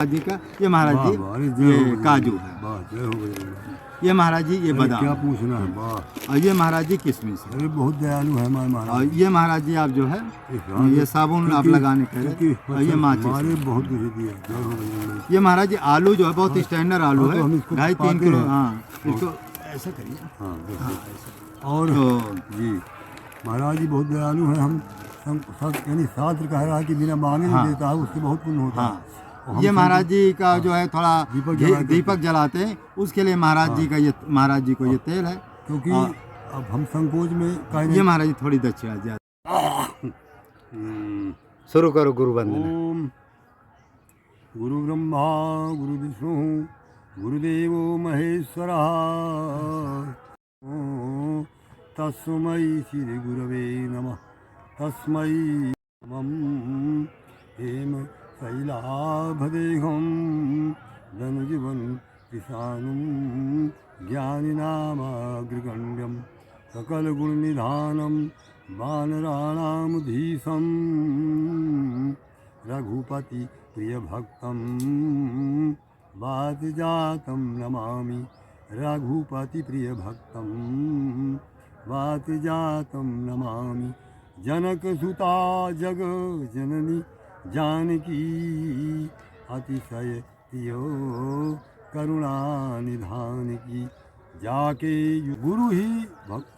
जी का ये महाराज जी ये काजू है, ये महाराज जी ये बादाम क्या पूछना है। वाह, और ये महाराज जी किशमिश है। अरे बहुत दयालु है हमारे और महाराज। ये महाराज जी आप जो है ये साबुन आप लगाने के लिए, और ये माचिस हमारे बहुत कुछ दिया। जय हो बजरंग। ये महाराज जी आलू जो है बहुत स्टैंडर्ड आलू हाँ, है, तो हम इसको 2.5-3 पाते किलो। हैं। हाँ इसको ऐसा करिए। हाँ, हाँ, और तो जी महाराज जी बहुत दयालु हैं। हम यानी शास्त्र कह रहा है कि बिना मांगे हाँ, देता है उससे बहुत पुण्य होता है। हाँ, ये महाराज जी का जो है थोड़ा दीपक जलाते हैं, उसके लिए महाराज जी का ये महाराज जी को ये तेल है, क्योंकि अब हम संकोच में ये महाराज जी थोड़ी दक्षिणा ज्यादा। शुरू करो गुरु वंदना। ओम गुरु ब्रह्मा गुरु विष्णु गुरुदेव महेश्वर तस्मै श्री गुरवे नमः। तस्मै नमः। हेम शैलाभदेहं धनुजीवन किसानं ज्ञानिनामाग्रगण्यं सकलगुणनिधानं वानराणामधीशं रघुपति प्रियभक्तं वातजातं नमामि। रघुपति प्रियभक्तं वातजातं नमामि। जनकसुता जग जननी जानकी अतिशय प्रियो करुणा निधान की। जाके गुरु ही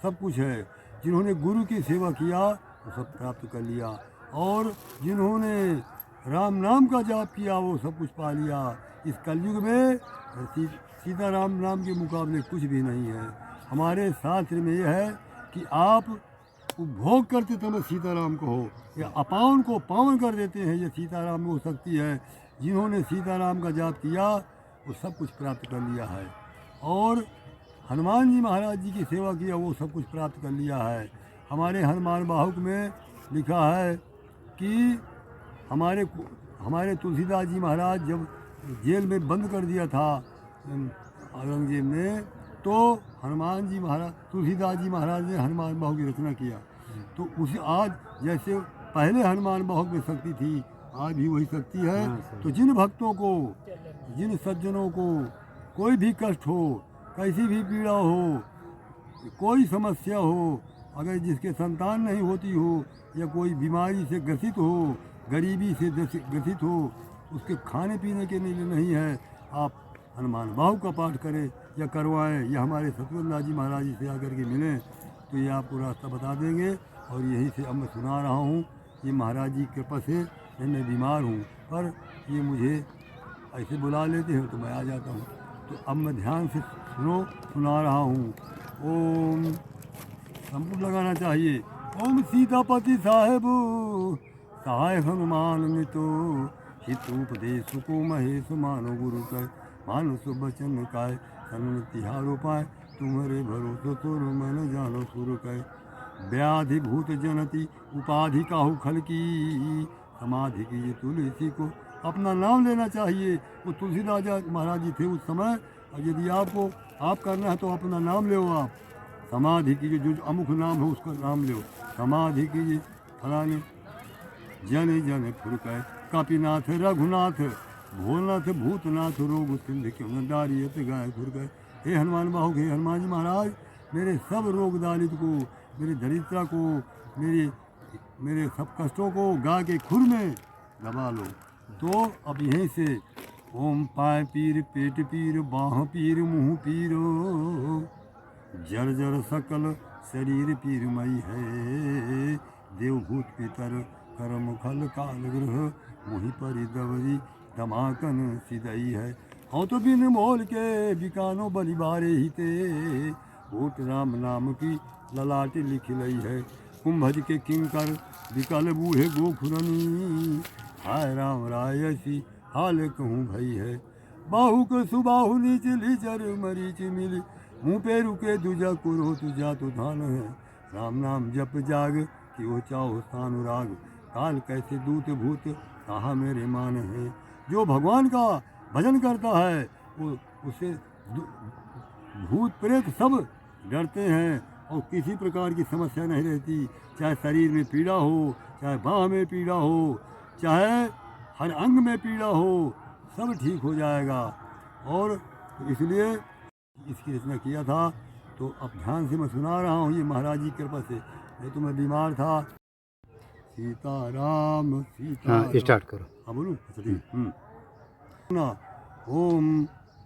सब कुछ है। जिन्होंने गुरु की सेवा किया वो सब प्राप्त कर लिया, और जिन्होंने राम नाम का जाप किया वो सब कुछ पा लिया। इस कलयुग में सीताराम नाम के मुकाबले कुछ भी नहीं है। हमारे शास्त्र में यह है कि आप उपभोग करते समय सीताराम को हो, या अपावन को पावन कर देते हैं, ये सीताराम में हो सकती है। जिन्होंने सीताराम का जाप किया वो सब कुछ प्राप्त कर लिया है, और हनुमान जी महाराज जी की सेवा किया वो सब कुछ प्राप्त कर लिया है। हमारे हनुमान बाहुक में लिखा है कि हमारे तुलसीदास जी महाराज जब जेल में बंद कर दिया था औरंगजेब ने, तो हनुमान जी महाराज तुलसीदास जी महाराज ने हनुमान बाहुक की रचना किया। तो उसे आज जैसे पहले हनुमान बाहुक में शक्ति थी, आज भी वही शक्ति है। तो जिन भक्तों को, जिन सज्जनों को कोई भी कष्ट हो, कैसी भी पीड़ा हो, कोई समस्या हो, अगर जिसके संतान नहीं होती हो, या कोई बीमारी से ग्रसित हो, गरीबी से ग्रसित हो, उसके खाने पीने के लिए नहीं है, आप हनुमान बाहुक का पाठ करें या करवाएं, या हमारे सतवंतदास जी महाराज जी से आकर के मिलें तो ये आपको रास्ता बता देंगे। और यहीं से अब मैं सुना रहा हूँ, ये महाराज जी के कृपा से मैं बीमार हूँ, पर ये मुझे ऐसे बुला लेते हैं तो मैं आ जाता हूँ। तो अब मैं ध्यान से सुना रहा हूँ। ओम संपूर्ण लगाना चाहिए। ओम सीतापति साहेब सहाय हनुमान मितो हितोपदेश को महेश मानो गुरु कह मानो सुबचन काय सन तिहारो पाए तुम्हारे भरोसो तुर मन जानो सुर कह व्याधि भूत जनती उपाधि काहू खल की समाधि की तुलसी को अपना नाम लेना चाहिए। वो तुलसीदास महाराज जी थे उस समय, और यदि आपको आप करना है तो अपना नाम लो। आप समाधि कीजिए, जो अमुख नाम है उसका नाम लो। समाधि कीजिए फलाने जन जन फुरकाय कापीनाथ रघुनाथ भोलनाथ भूतनाथ रोग सिंध क्यों दारियत गाय फुरकाय। हे हनुमान बाहुक, हे हनुमान जी महाराज, मेरे सब रोग दालित को, मेरे दरिद्रता को, मेरे सब कष्टों को गा के खुर में दबा लो। तो अब यहीं से ओम पाय पीर पेट पीर बाह पीर मुँह पीरो जर जर सकल शरीर पीरमयी है देवभूत पितर कर्म खल काल ग्रह मुहि परिदवरी दमाकन सिदई है। हाँ तो बिन मोल के बिकानो बलिबारे हिते ओट राम नाम की ललाट लिख लई है। कुंभज के किंकर विकल बूढ़े गोखुरनी हाय राम रायसी हाल कहूँ भई है। बाहु को सुबाहु नीच लीचर मरीच मिली मुँह पे रुके दूजा कुरो तुझा तो धान है। राम नाम जप जाग कि वो चाहो सानुराग काल कैसे दूत भूत कहा मेरे मान है। जो भगवान का भजन करता है वो उससे भूत प्रेत सब डरते हैं, और किसी प्रकार की समस्या नहीं रहती। चाहे शरीर में पीड़ा हो, चाहे बाह में पीड़ा हो, चाहे हर अंग में पीड़ा हो, सब ठीक हो जाएगा। और इसलिए इसकी रचना किया था। तो अब ध्यान से मैं सुना रहा हूँ, ये महाराज जी की कृपा से, नहीं तो मैं बीमार था। सीताराम सीताराम। स्टार्ट करो। हाँ बोलूँ, अच्छा ठीक। ना ओम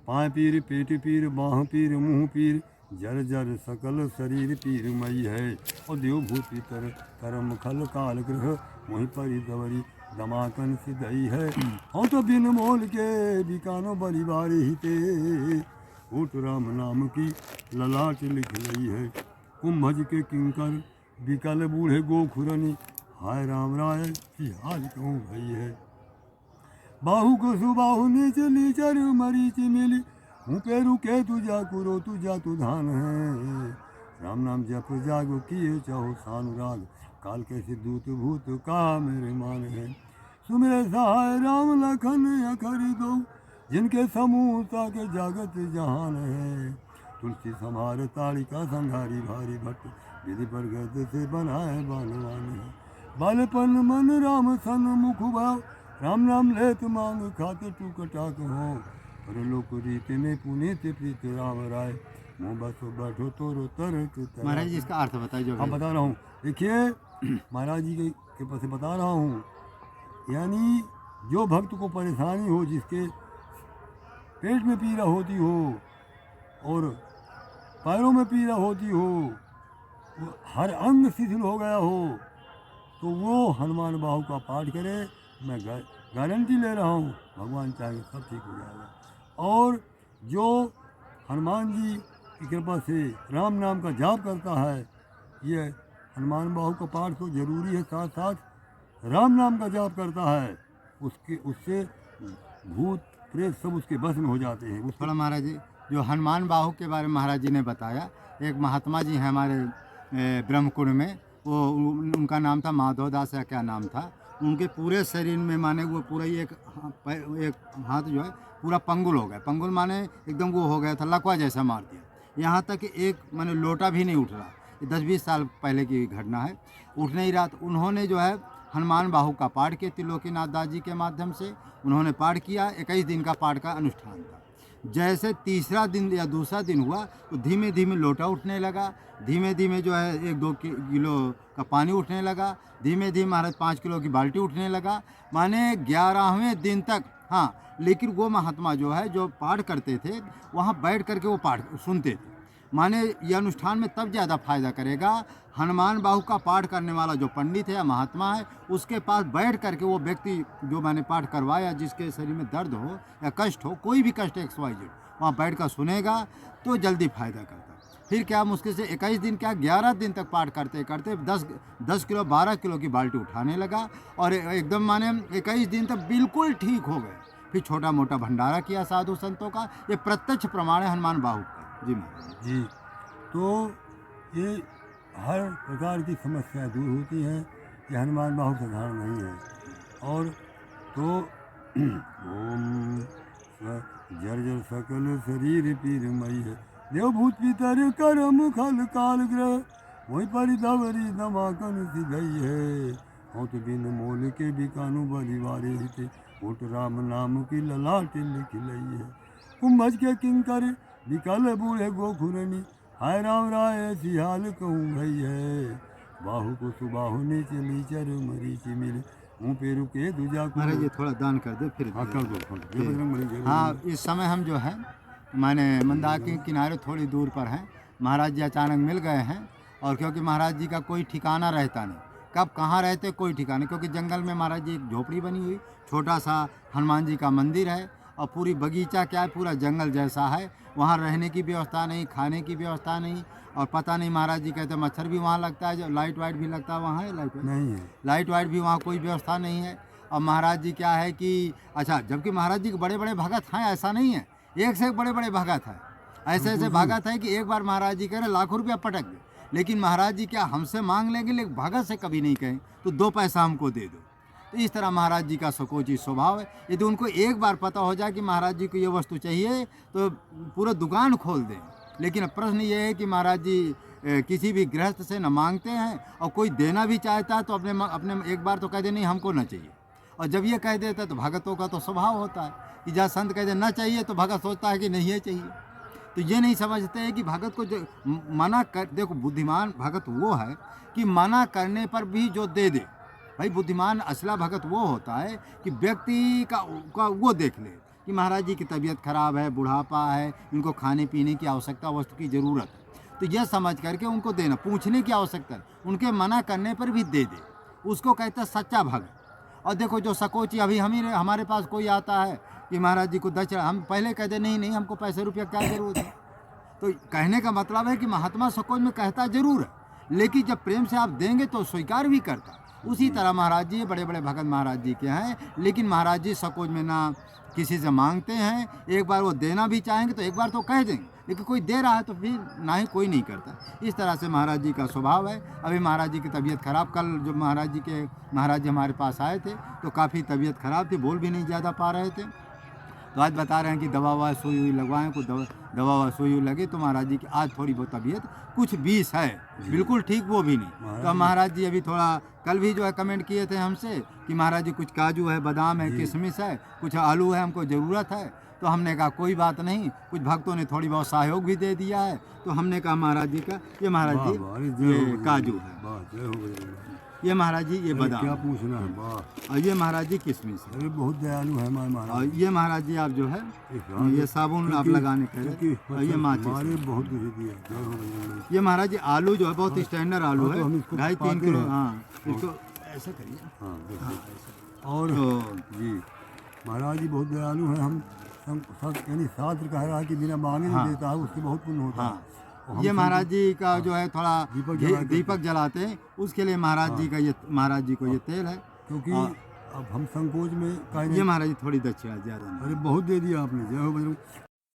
पाँव पीर पेट पीर बाँह पीर मुँह पीर जर जर सकल शरीर पीर मई है। और देव भूत पितर करम खल काल ग्रह वहीं पर दवरी दमाकन सिदई है। हम तो बिन मोल के बिकानो बलि बारे हिते ओट राम नाम की ललाट लिख लई है। कुंभज के किंकर बिकल बूढ़े गोखुरनी हाय राम राय हाल कहूँ भई है। बाहु को सुबाहु नीच नीचर मरीच मिली हूँ पे रुके तुझा कुरो तुझा तु धान है। राम नाम जप जागो किए चाहो सानुराग काल कैसे दूत भूत का मेरे मान है। सुमेर सहाय राम लखन अखरी दो जिनके समूह के जागत जहान है। तुलसी संहार तालिका संघारी भारी भट्ट विधि पर गद से बनाए बालवान है। बालपन मन राम सन मुख भाव राम नाम लेत मांग खाते टू कटाक हो। पर लोक रीत में पुनीत प्रीत राम राय मुँह बसो बैठो तोरो तरक। महाराज जी इसका अर्थ बताइए जो हाँ बता रहा हूँ, देखिए महाराज जी के पास बता रहा हूँ। यानी जो भक्त को परेशानी हो, जिसके पेट में पीड़ा होती हो और पैरों में पीड़ा होती हो, हर अंग शिथिल हो गया हो, तो वो हनुमान बाहु का पाठ करे। मैं गारंटी ले रहा हूँ, भगवान चाहे सब ठीक हो जाएगा। और जो हनुमान जी की कृपा से राम नाम का जाप करता है, ये हनुमान बाहु का पाठ तो जरूरी है, साथ साथ राम नाम का जाप करता है, उससे भूत प्रेत सब उसके बस में हो जाते हैं। थोड़ा महाराज जी जो हनुमान बाहु के बारे में महाराज जी ने बताया, एक महात्मा जी हैं हमारे ब्रह्मकुंड में, वो उनका नाम था माधव दास या क्या नाम था। उनके पूरे शरीर में माने वो पूरा ही एक हाथ जो है पूरा पंगुल हो गया। पंगुल माने एकदम वो हो गया था, लकवा जैसा मार दिया। यहाँ तक कि एक माने लोटा भी नहीं उठ रहा। 10-20 साल पहले की घटना है, उठ नहीं रहा। तो उन्होंने जो है हनुमान बाहु का पाठ किया, त्रिलोकीनाथ दास जी के माध्यम से उन्होंने पाठ किया। 21 दिन का पाठ का अनुष्ठान था। जैसे तीसरा दिन या दूसरा दिन हुआ तो धीमे धीमे लोटा उठने लगा, धीमे धीमे जो है 1-2 किलो का पानी उठने लगा, धीमे धीमे महाराज 5 किलो की बाल्टी उठने लगा। माने 11वें दिन तक। हाँ, लेकिन वो महात्मा जो है जो पाठ करते थे वहाँ बैठ करके वो पाठ सुनते थे। माने ये अनुष्ठान में तब ज़्यादा फायदा करेगा, हनुमान बाहु का पाठ करने वाला जो पंडित है या महात्मा है उसके पास बैठ करके वो व्यक्ति जो मैंने पाठ करवाया, जिसके शरीर में दर्द हो या कष्ट हो, कोई भी कष्ट XYZ, वहाँ बैठ कर सुनेगा तो जल्दी फायदा करता है। फिर क्या मुश्किल से 21 दिन क्या 11 दिन तक पाठ करते करते 10 किलो 12 किलो की बाल्टी उठाने लगा और एकदम माने 21 दिन तक बिल्कुल ठीक हो गए। फिर छोटा मोटा भंडारा किया साधु संतों का। ये प्रत्यक्ष प्रमाण है हनुमान बाहु का। जी महाराज जी, तो ये हर प्रकार की समस्या दूर होती है। ये हनुमान बाहु साधारण नहीं है। और तो ओम जर जर सकल शरीर पीर मई है। देवभूत पितर करम खल काल ग्रह वहीं पर दवरी दमाकन सिधई है। हो तो बिन मोल के बिकानु बलिवारे हिते ओट राम नाम की ललाट लिख लई है। कुंभज के किंकर बिकल बूढ़े गोखुरनी हाय राम राय सिहाल कहूँ भई है। बाहु को सुबाहु नीचे नीचर मरीच मिल मुँह पे रुके दूजा को। महाराज ये थोड़ा दान कर दे फिर। हाँ कर दो। हाँ, इस समय हम जो है माने मंदाकिनी के किनारे थोड़ी दूर पर हैं। महाराज जी अचानक मिल गए हैं और क्योंकि महाराज जी का कोई ठिकाना रहता नहीं, कब कहाँ रहते कोई ठिकाना, क्योंकि जंगल में महाराज जी एक झोपड़ी बनी हुई, छोटा सा हनुमान जी का मंदिर है और पूरी बगीचा क्या है, पूरा जंगल जैसा है। वहाँ रहने की व्यवस्था नहीं, खाने की व्यवस्था नहीं, और पता नहीं महाराज जी कहते मच्छर भी वहाँ लगता है, जो लाइट वाइट भी लगता है वहाँ है, लाइट नहीं है, लाइट वाइट भी वहाँ कोई व्यवस्था नहीं है। और महाराज जी क्या है कि अच्छा, जबकि महाराज जी के बड़े बड़े भगत हैं, ऐसा नहीं है, एक से एक बड़े बड़े भगत हैं, ऐसे ऐसे भगत हैं कि एक बार महाराज जी कह रहे लाखों रुपया पटक दे, लेकिन महाराज जी क्या हमसे मांग लेंगे, लेकिन भगत से कभी नहीं कहें तो 2 पैसा हमको दे दो। तो इस तरह महाराज जी का सकोची स्वभाव है। यदि उनको एक बार पता हो जाए कि महाराज जी को ये वस्तु चाहिए तो पूरा दुकान खोल दें। लेकिन प्रश्न ये है कि महाराज जी किसी भी गृहस्थ से न मांगते हैं, और कोई देना भी चाहता है तो अपने एक बार तो कह दे नहीं हमको न चाहिए, और जब ये कह देता है तो भगतों का तो स्वभाव होता है कि जहाँ संत कहते ना चाहिए तो भगत सोचता है कि नहीं है चाहिए। तो ये नहीं समझते हैं कि भगत को जो मना कर, देखो बुद्धिमान भगत वो है कि मना करने पर भी जो दे दे। भाई बुद्धिमान असला भगत वो होता है कि व्यक्ति का वो देख ले कि महाराज जी की तबीयत खराब है, बुढ़ापा है, इनको खाने पीने की आवश्यकता, वस्तु की ज़रूरत है, तो यह समझ करके उनको देना, पूछने की आवश्यकता है, उनके मना करने पर भी दे दे, उसको कहता है सच्चा भगत। और देखो जो सकोची अभी हमारे पास कोई आता है कि महाराज जी को दक्षिणा, हम पहले कहते नहीं नहीं हमको पैसे रुपया क्या जरूरत है। तो कहने का मतलब है कि महात्मा सकोच में कहता जरूर है, लेकिन जब प्रेम से आप देंगे तो स्वीकार भी करता। उसी तरह महाराज जी बड़े बड़े भगत महाराज जी के हैं, लेकिन महाराज जी सकोच में ना किसी से मांगते हैं, एक बार वो देना भी चाहेंगे तो एक बार तो कह देंगे, लेकिन कोई दे रहा है तो फिर ना ही कोई नहीं करता। इस तरह से महाराज जी का स्वभाव है। अभी महाराज जी की तबीयत खराब, कल जो महाराज जी हमारे पास आए थे तो काफ़ी तबीयत खराब थी, बोल भी नहीं ज़्यादा पा रहे थे। तो आज बता रहे हैं कि दवा ववा सुई हुई लगवाएं, कुछ दवा ववा सुई हुई लगे तो महाराज जी की आज थोड़ी बहुत तबीयत कुछ 20 है, बिल्कुल ठीक वो भी नहीं। तो महाराज जी अभी थोड़ा कल भी जो है कमेंट किए थे हमसे कि महाराज जी कुछ काजू है, बादाम है, किशमिश है, कुछ आलू है, हमको ज़रूरत है। तो हमने कहा कोई बात नहीं, कुछ भक्तों ने थोड़ी बहुत सहयोग भी दे दिया है, तो हमने कहा महाराज जी का ये महाराज जी ये काजू है, ये महाराज जी ये बादाम, क्या पूछना है, वाह। और ये महाराज जी किशमिश है, अरे बहुत दयालु है हमारे महाराज। और ये महाराज जी आप जो है ये साबुन आप लगाने कह रहे, और ये माचिस, बहुत कुछ दिया, जय हो बजरंग बली। ये महाराज जी आलू जो है बहुत स्टैंडर्ड आलू है, तो हम इसको 2.5-3 पाते किलो। हैं। हाँ इसको ऐसा करिए। हाँ देखो। हाँ, ऐसा। और तो जी महाराज जी बहुत दयालु हैं। हम यानी शास्त्र कह रहा है कि बिना मांगे हाँ। नहीं देता है, उससे बहुत पुण्य होता है। हाँ और हम ये सब- महाराज जी का जो है थोड़ा दीपक जलाते हैं, उसके लिए महाराज जी का ये महाराज जी को ये तेल है, क्योंकि हाँ। अब हम संकोच में कह ये महाराज जी थोड़ी दक्षिणा ज़्यादा नहीं। अरे बहुत दे दिया आपने, जय हो बजरंग।